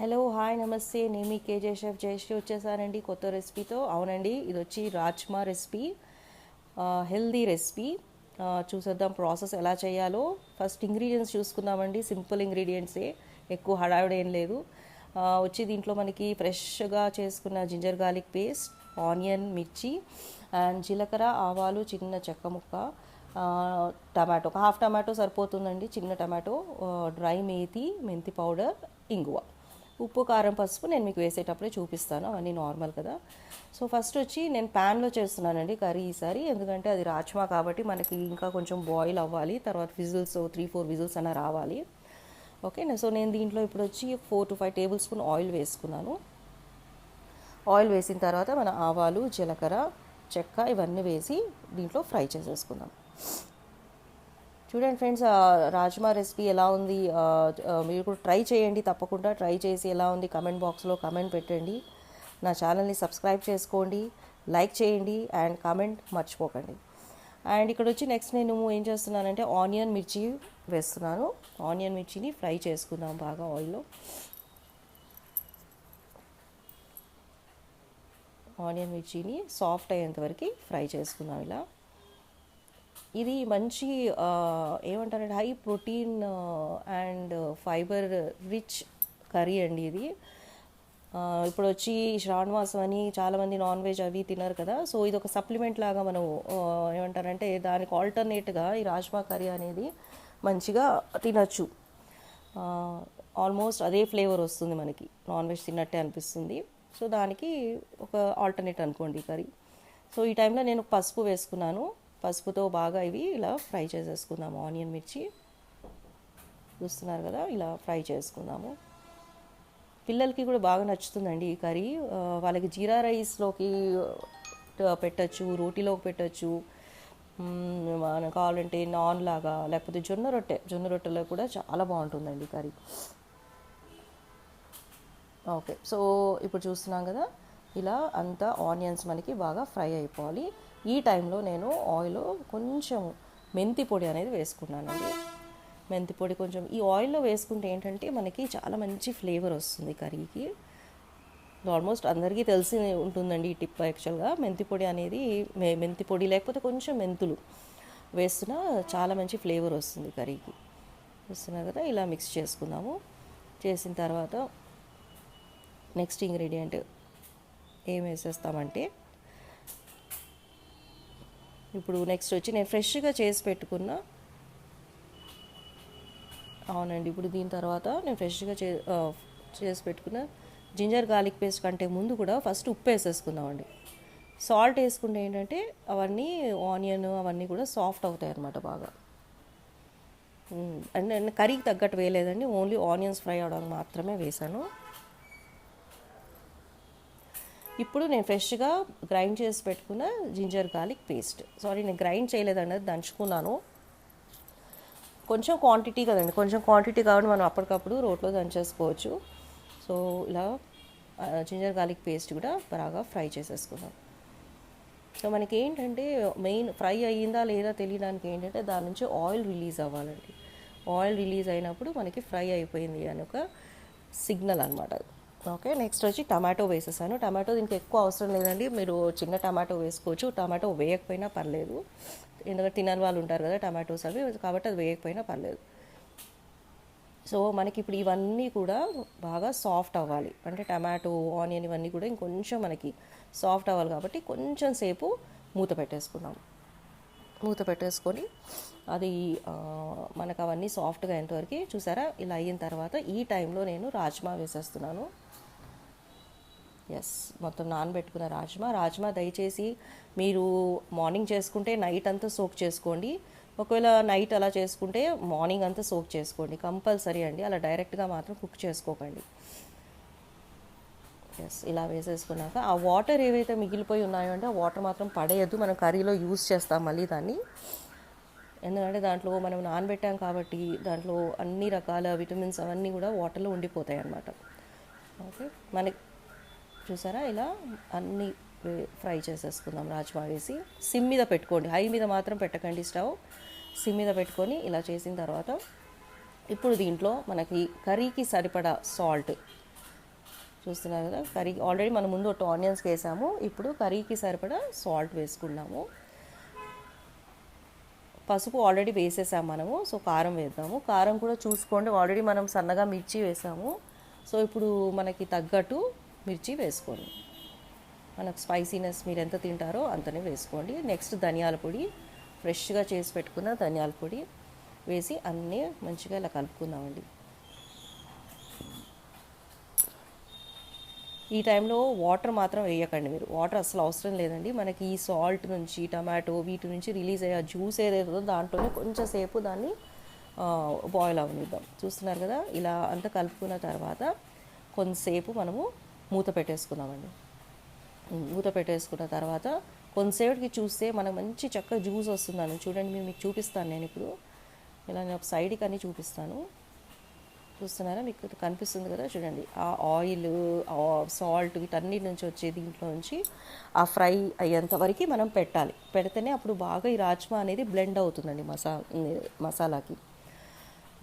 Hello hi నమస్తే నేను మీ KJ chef Jayashree వచ్చేసానండి కొత్త రెసిపీతో. అవునండి, ఇది వచ్చి రాజ్మా రెసిపీ, హెల్దీ రెసిపీ. చూసేద్దాం ప్రాసెస్ ఎలా చేయాలో. ఫస్ట్ ఇంగ్రీడియంట్స్ చూసుకుందామండి. సింపుల్ ఇంగ్రీడియంట్సే, ఎక్కువ హడావిడి ఏం లేదు. వచ్చి దీంట్లో మనకి ఫ్రెష్గా చేసుకున్న జింజర్ గార్లిక్ పేస్ట్, ఆనియన్, మిర్చి అండ్ జీలకర్ర, ఆవాలు, చిన్న చెక్క ముక్క, టమాటో, ఒక హాఫ్ టమాటో సరిపోతుందండి, చిన్న టమాటో, డ్రై మేతి, మెంతి పౌడర్, ఇంగువ, ఉప్పు, కారం, పసుపు నేను మీకు వేసేటప్పుడే చూపిస్తాను, అవన్నీ నార్మల్ కదా. సో ఫస్ట్ వచ్చి నేను ప్యాన్లో చేస్తున్నానండి కర్రీ ఈసారి, ఎందుకంటే అది రాజ్మా కాబట్టి మనకి ఇంకా కొంచెం బాయిల్ అవ్వాలి, తర్వాత విజిల్స్ 3-4 విజిల్స్ అన్న రావాలి. ఓకే, సో నేను దీంట్లో ఇప్పుడు వచ్చి 4 to 5 టేబుల్ స్పూన్ ఆయిల్ వేసుకున్నాను. ఆయిల్ వేసిన తర్వాత మన ఆవాలు, జీలకర్ర, చెక్క ఇవన్నీ వేసి దీంట్లో ఫ్రై చేసేసుకుందాం. చూడండి ఫ్రెండ్స్, రాజ్మా రెసిపీ ఎలా ఉంది, మీరు కూడా ట్రై చేయండి, తప్పకుండా ట్రై చేసి ఎలా ఉంది కమెంట్ బాక్స్లో కమెంట్ పెట్టండి. నా ఛానల్ని సబ్స్క్రైబ్ చేసుకోండి, లైక్ చేయండి అండ్ కామెంట్ మర్చిపోకండి. అండ్ ఇక్కడ వచ్చి నెక్స్ట్ నేను ఏం చేస్తున్నానంటే ఆనియన్, మిర్చి వేస్తున్నాను. ఆనియన్, మిర్చిని ఫ్రై చేసుకుందాం బాగా ఆయిల్లో. ఆనియన్, మిర్చిని సాఫ్ట్ అయ్యేంత వరకు ఫ్రై చేసుకుందాం ఇలా. ఇది మంచి ఏమంటారంటే high protein and fibre rich curry అండి ఇది. ఇప్పుడు వచ్చి శ్రావణ మాసం అని చాలామంది నాన్ వెజ్ అవి తిన్నారు కదా, సో ఇది ఒక సప్లిమెంట్ లాగా మనం ఏమంటారంటే దానికి ఆల్టర్నేట్గా ఈ రాజ్మా కర్రీ అనేది మంచిగా తినచ్చు. ఆల్మోస్ట్ అదే ఫ్లేవర్ వస్తుంది, మనకి నాన్ వెజ్ తిన్నట్టే అనిపిస్తుంది. సో దానికి ఒక ఆల్టర్నేట్ అనుకోండి ఈ కర్రీ. సో ఈ టైంలో నేను పసుపు వేసుకున్నాను. పసుపుతో బాగా ఇవి ఇలా ఫ్రై చేసేసుకుందాము. ఆనియన్, మిర్చి చూస్తున్నారు కదా, ఇలా ఫ్రై చేసుకుందాము. పిల్లలకి కూడా బాగా నచ్చుతుందండి ఈ కర్రీ. వాళ్ళకి జీరా రైస్లోకి పెట్టచ్చు, రోటీలోకి పెట్టచ్చు, మనకు కావాలంటే నాన్ లాగా, లేకపోతే జొన్న రొట్టెలో కూడా చాలా బాగుంటుందండి కర్రీ. ఓకే, సో ఇప్పుడు చూస్తున్నాం కదా, ఇలా అంతా ఆనియన్స్ మనకి బాగా ఫ్రై అయిపోవాలి. ఈ టైంలో నేను ఆయిల్లో కొంచెం మెంతి పొడి అనేది వేసుకున్నానండి. మెంతి పొడి కొంచెం ఈ ఆయిల్లో వేసుకుంటే ఏంటంటే మనకి చాలా మంచి ఫ్లేవర్ వస్తుంది కర్రీకి. ఆల్మోస్ట్ అందరికీ తెలిసి ఉంటుందండి ఈ టిప్. యాక్చువల్గా మెంతి పొడి అనేది, మెంతి పొడి లేకపోతే కొంచెం మెంతులు వేస్తున్నా చాలా మంచి ఫ్లేవర్ వస్తుంది కర్రీకి. చూస్తున్నారు కదా, ఇలా మిక్స్ చేసుకుందాము. చేసిన తర్వాత నెక్స్ట్ ఇంగ్రీడియంట్ ఏం వేసేస్తామంటే, ఇప్పుడు నెక్స్ట్ వచ్చి నేను ఫ్రెష్గా చేసి పెట్టుకున్న, అవునండి, ఇప్పుడు దీని తర్వాత నేను ఫ్రెష్గా చేసి పెట్టుకున్న జింజర్ గార్లిక్ పేస్ట్ కంటే ముందు కూడా ఫస్ట్ ఉప్పు వేసేసుకుందామండి. సాల్ట్ వేసుకుంటే ఏంటంటే అవన్నీ ఆనియన్ అవన్నీ కూడా సాఫ్ట్ అవుతాయి అన్నమాట బాగా. అండ్ నేను కర్రీకి తగ్గట్టు వేయలేదండి, ఓన్లీ ఆనియన్స్ ఫ్రై అవడానికి మాత్రమే వేసాను. ఇప్పుడు నేను ఫ్రెష్గా గ్రైండ్ చేసి పెట్టుకున్న జింజర్ గార్లిక్ పేస్ట్, సారీ నేను గ్రైండ్ చేయలేదండి, అది దంచుకున్నాను. కొంచెం క్వాంటిటీ కదండి, కొంచెం క్వాంటిటీ కాబట్టి మనం అప్పటికప్పుడు రోట్లో దంచేసుకోవచ్చు. సో ఇలా జింజర్ గార్లిక్ పేస్ట్ కూడా బాగా ఫ్రై చేసేసుకున్నాం. సో మనకి ఏంటంటే మెయిన్ ఫ్రై అయ్యిందా లేదా తెలియడానికి ఏంటంటే దాని నుంచి ఆయిల్ రిలీజ్ అవ్వాలండి. ఆయిల్ రిలీజ్ అయినప్పుడు మనకి ఫ్రై అయిపోయింది అని ఒక సిగ్నల్ అనమాట. ఓకే, నెక్స్ట్ వచ్చి టమాటో వేసేసాను. టమాటో దీనికి ఎక్కువ అవసరం లేదండి, మీరు చిన్న టమాటో వేసుకోవచ్చు, టమాటో వేయకపోయినా పర్లేదు, ఎందుకంటే తినని వాళ్ళు ఉంటారు కదా టమాటోస్ అవి, కాబట్టి అది వేయకపోయినా పర్లేదు. సో మనకి ఇప్పుడు ఇవన్నీ కూడా బాగా సాఫ్ట్ అవ్వాలి, అంటే టమాటో, ఆనియన్ ఇవన్నీ కూడా ఇంకొంచెం మనకి సాఫ్ట్ అవ్వాలి, కాబట్టి కొంచెం సేపు మూత పెట్టేసుకున్నాం. మూత పెట్టేసుకొని అది మనకు అవన్నీ సాఫ్ట్గా అయ్యేంతవరకు చూసారా, ఇలా అయిన తర్వాత ఈ టైంలో నేను రాజ్మా వేసేస్తున్నాను. ఎస్, మొత్తం నానబెట్టుకున్న రాజ్మా దయచేసి మీరు మార్నింగ్ చేసుకుంటే నైట్ అంతా సోక్ చేసుకోండి, ఒకవేళ నైట్ అలా చేసుకుంటే మార్నింగ్ అంతా సోక్ చేసుకోండి కంపల్సరీ అండి, అలా డైరెక్ట్గా మాత్రం కుక్ చేసుకోకండి. ఎస్, ఇలా వేసేసుకున్నాక ఆ వాటర్ ఏవైతే మిగిలిపోయి ఉన్నాయో అంటే ఆ వాటర్ మాత్రం పడేయద్దు, మనం కర్రీలో యూజ్ చేస్తాం మళ్ళీ దాన్ని, ఎందుకంటే దాంట్లో మనం నానబెట్టాం కాబట్టి దాంట్లో అన్ని రకాల విటమిన్స్ అవన్నీ కూడా వాటర్లో ఉండిపోతాయి అన్నమాట. ఓకే, మనకి చూసారా ఇలా అన్నీ ఫ్రై చేసేసుకుందాం. రాజ్మా వేసి సిమ్ మీద పెట్టుకోండి, హై మీద మాత్రం పెట్టకండి స్టవ్, సిమ్ మీద పెట్టుకొని ఇలా చేసిన తర్వాత ఇప్పుడు దీంట్లో మనకి కర్రీకి సరిపడా సాల్ట్, చూస్తున్నారు కదా, కర్రీ ఆల్రెడీ మనం ముందు ఒక ఆనియన్స్కి వేసాము. ఇప్పుడు కర్రీకి సరిపడా సాల్ట్ వేసుకున్నాము. పసుపు ఆల్రెడీ వేసేసాము మనము. సో కారం వేద్దాము. కారం కూడా చూసుకోండి, ఆల్రెడీ మనం సన్నగా మిర్చి వేసాము. సో ఇప్పుడు మనకి తగ్గట్టు మిర్చి వేసుకోండి. మనకు స్పైసీనెస్ మీరు ఎంత తింటారో అంతనే వేసుకోండి. నెక్స్ట్ ధనియాల పొడి, ఫ్రెష్గా చేసి పెట్టుకున్న ధనియాల పొడి వేసి అన్నీ మంచిగా ఇలా కలుపుకుందామండి. ఈ టైంలో వాటర్ మాత్రం వేయకండి మీరు. వాటర్ అసలు అవసరం లేదండి. మనకి ఈ సాల్ట్ నుంచి, టమాటో వీటి నుంచి రిలీజ్ అయ్యే జ్యూస్ ఏదైతుందో దాంట్లోనే కొంచెం సేపు దాన్ని బాయిల్ అవనిద్దాం. చూస్తున్నారు కదా, ఇలా అంతా కలుపుకున్న తర్వాత కొంతసేపు మనము మూత పెట్టేసుకుందామండి. మూత పెట్టేసుకున్న తర్వాత కొంతసేపటికి చూస్తే మనకు మంచి చక్కగా జ్యూస్ వస్తుందని చూడండి. మీకు చూపిస్తాను నేను ఇప్పుడు. ఇలా నేను ఒక సైడ్కి అన్నీ చూపిస్తాను. చూస్తున్నారా, మీకు కనిపిస్తుంది కదా, చూడండి. ఆ ఆయిల్, ఆ సాల్ట్ వీటన్నిటి నుంచి వచ్చే దీంట్లో నుంచి ఆ ఫ్రై అయ్యేంత వరకు మనం పెట్టాలి. పెడితేనే అప్పుడు బాగా ఈ రాజ్మా అనేది బ్లెండ్ అవుతుందండి మసాలాకి.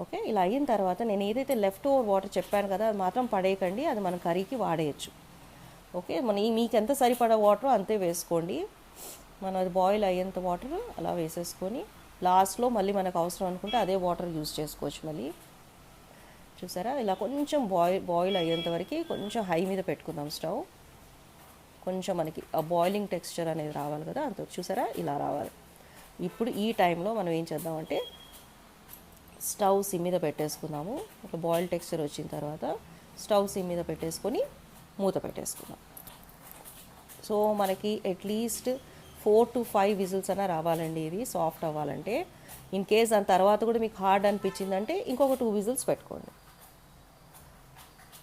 ఓకే, ఇలా అయిన తర్వాత నేను ఏదైతే లెఫ్ట్ ఓవర్ వాటర్ చెప్పాను కదా, అది మాత్రం పడేయకండి, అది మన కర్రీకి వాడేయచ్చు. ఓకే, మీకు ఎంత సరిపడా వాటర్ అంతే వేసుకోండి. మనం అది బాయిల్ అయ్యేంత వాటర్ అలా వేసేసుకొని లాస్ట్లో మళ్ళీ మనకు అవసరం అనుకుంటే అదే వాటర్ యూజ్ చేసుకోవచ్చు మళ్ళీ. చూసారా, ఇలా కొంచెం బాయిల్ అయ్యేంత వరకు కొంచెం హై మీద పెట్టుకుందాం స్టవ్. కొంచెం మనకి ఆ బాయిలింగ్ టెక్స్చర్ అనేది రావాలి కదా, అంత చూసారా ఇలా రావాలి. ఇప్పుడు ఈ టైంలో మనం ఏం చేద్దామంటే స్టవ్ సిమ్ మీద పెట్టేసుకుందాము. ఒక బాయిల్ టెక్స్చర్ వచ్చిన తర్వాత స్టవ్ సిమ్ మీద పెట్టేసుకొని మూత పెట్టేసుకుందాం. సో మనకి అట్లీస్ట్ 4 to 5 విజిల్స్ అయినా రావాలండి ఇది సాఫ్ట్ అవ్వాలంటే. ఇన్ కేస్ దాని తర్వాత కూడా మీకు హార్డ్ అనిపించిందంటే ఇంకొక 2 విజిల్స్ పెట్టుకోండి.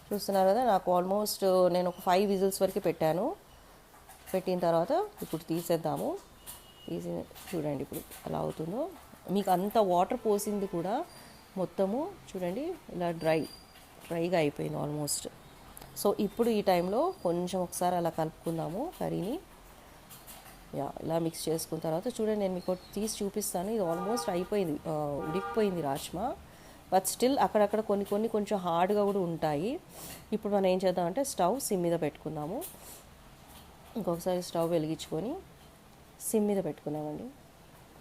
చూస్తున్నారు కదా, నాకు ఆల్మోస్ట్ నేను ఒక 5 విజిల్స్ వరకు పెట్టాను. పెట్టిన తర్వాత ఇప్పుడు తీసేద్దాము. తీసి చూడండి ఇప్పుడు ఎలా అవుతుందో. మీకు అంత వాటర్ పోసింది కూడా మొత్తము చూడండి ఇలా డ్రైగా అయిపోయింది ఆల్మోస్ట్. సో ఇప్పుడు ఈ టైంలో కొంచెం ఒకసారి అలా కలుపుకుందాము కర్రీని. ఇలా మిక్స్ చేసుకున్న తర్వాత చూడండి, నేను మీకు తీసి చూపిస్తాను. ఇది ఆల్మోస్ట్ అయిపోయింది, ఉడికిపోయింది రాజ్మా. బట్ స్టిల్ అక్కడక్కడ కొన్ని కొంచెం హార్డ్గా కూడా ఉంటాయి. ఇప్పుడు మనం ఏం చేద్దామంటే స్టవ్ సిమ్ మీద పెట్టుకుందాము. ఇంకొకసారి స్టవ్ వెలిగించుకొని సిమ్ మీద పెట్టుకున్నామండి.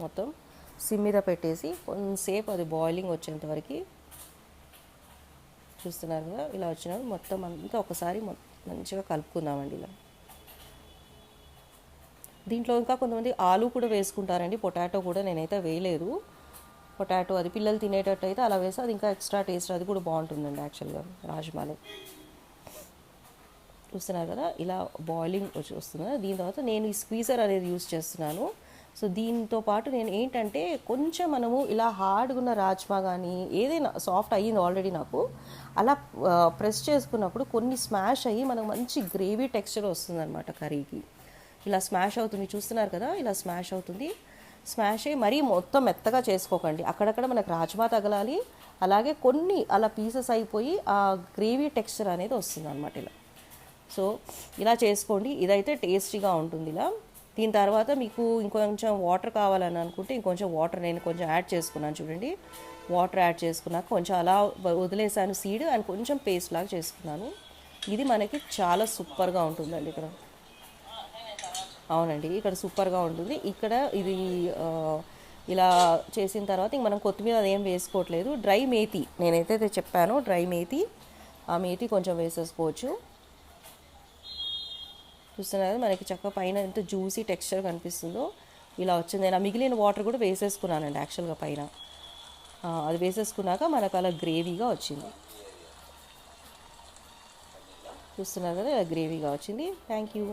మొత్తం సిమ్ మీద పెట్టేసి కొంతసేపు అది బాయిలింగ్ వచ్చేంత వరకు చూస్తున్నారు కదా, ఇలా వచ్చినప్పుడు మొత్తం అంతా ఒకసారి మంచిగా కలుపుకుందామండి. ఇలా దీంట్లో ఇంకా కొంతమంది ఆలు కూడా వేసుకుంటారండి, పొటాటో కూడా నేనైతే వేయలేదు. పొటాటో అది పిల్లలు తినేటట్టు అయితే అలా వేస్తే అది ఇంకా ఎక్స్ట్రా టేస్ట్, అది కూడా బాగుంటుందండి యాక్చువల్గా రాజ్మాలో. చూస్తున్నారు కదా ఇలా బాయిలింగ్ వస్తుంది. దీని తర్వాత నేను ఈ స్క్వీజర్ అనేది యూజ్ చేస్తున్నాను. సో దీంతో పాటు నేను ఏంటంటే కొంచెం మనము ఇలా హార్డ్గా ఉన్న రాజ్మా కానీ ఏదైనా సాఫ్ట్ అయ్యింది ఆల్రెడీ నాకు, అలా ప్రెస్ చేసుకున్నప్పుడు కొన్ని స్మాష్ అయ్యి మనకు మంచి గ్రేవీ టెక్స్చర్ వస్తుందన్నమాట కర్రీకి. ఇలా స్మాష్ అవుతుంది, చూస్తున్నారు కదా, ఇలా స్మాష్ అవుతుంది. స్మాష్ అయ్యి మరీ మొత్తం మెత్తగా చేసుకోకండి, అక్కడక్కడ మనకు రాజ్మా తగలాలి. అలాగే కొన్ని అలా పీసెస్ అయిపోయి ఆ గ్రేవీ టెక్స్చర్ అనేది వస్తుంది అనమాట ఇలా. సో ఇలా చేసుకోండి, ఇదైతే టేస్టీగా ఉంటుంది ఇలా. దీని తర్వాత మీకు ఇంకొంచెం వాటర్ కావాలని అనుకుంటే ఇంకొంచెం వాటర్ నేను కొంచెం యాడ్ చేసుకున్నాను చూడండి. వాటర్ యాడ్ చేసుకున్నాక కొంచెం అలా వదిలేసాను సీడ్, అండ్ కొంచెం పేస్ట్ లాగా చేసుకున్నాను. ఇది మనకి చాలా సూపర్గా ఉంటుందండి ఇక్కడ. అవునండి, ఇక్కడ సూపర్గా ఉంటుంది. ఇక్కడ ఇది ఇలా చేసిన తర్వాత ఇంక మనం కొత్తిమీర అదేం వేసుకోవట్లేదు. డ్రై మేతి నేనైతే చెప్పాను, డ్రై మేతి, ఆ మేతి కొంచెం వేసేసుకోవచ్చు. చూస్తున్నారు మనకి చక్కగా పైన ఎంత జ్యూసీ టెక్స్చర్ కనిపిస్తుందో ఇలా వచ్చింది. నేను ఆ మిగిలిన వాటర్ కూడా వేసేసుకున్నానండి యాక్చువల్గా పైన. అది వేసేసుకున్నాక మనకు అలా గ్రేవీగా వచ్చింది. చూస్తున్నారు కదా ఇలా గ్రేవీగా వచ్చింది. Thank you.